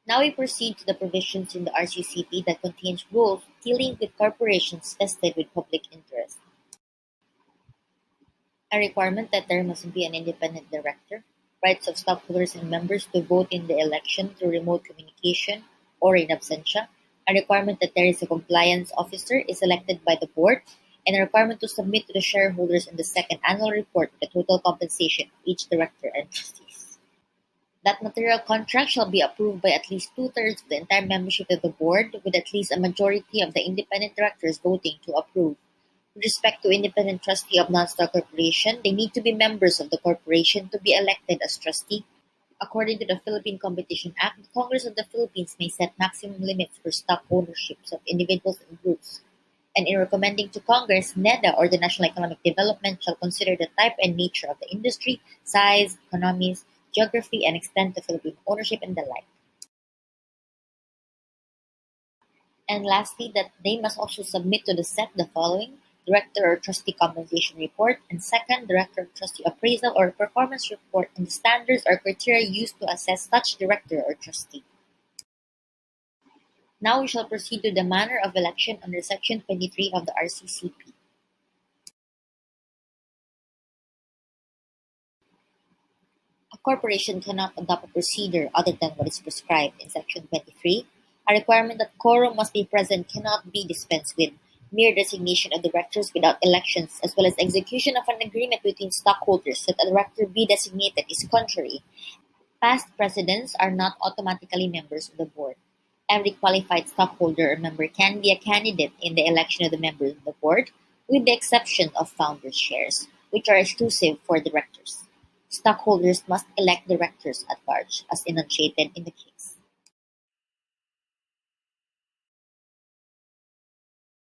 Now we proceed to the provisions in the RCCP that contains rules dealing with corporations vested with public interest. A requirement that there must be an independent director, rights of stockholders and members to vote in the election through remote communication or in absentia, a requirement that there is a compliance officer is elected by the board, and a requirement to submit to the shareholders in the second annual report the total compensation of each director and trustees. That material contract shall be approved by at least two-thirds of the entire membership of the board, with at least a majority of the independent directors voting to approve. With respect to independent trustee of non-stock corporation, they need to be members of the corporation to be elected as trustee. According to the Philippine Competition Act, the Congress of the Philippines may set maximum limits for stock ownerships of individuals and groups. And in recommending to Congress, NEDA or the National Economic Development shall consider the type and nature of the industry, size, economies, geography, and extent of Philippine ownership and the like. And lastly, that they must also submit to the SEC the following: director or trustee compensation report, and second, director or trustee appraisal or performance report, and the standards or criteria used to assess such director or trustee. Now we shall proceed to the manner of election under Section 23 of the RCCP. A corporation cannot adopt a procedure other than what is prescribed in Section 23. A requirement that quorum must be present cannot be dispensed with. Mere designation of directors without elections, as well as execution of an agreement between stockholders that a director be designated, is contrary. Past presidents are not automatically members of the board. Every qualified stockholder or member can be a candidate in the election of the members of the board, with the exception of founders' shares, which are exclusive for directors. Stockholders must elect directors at large, as enunciated in the case.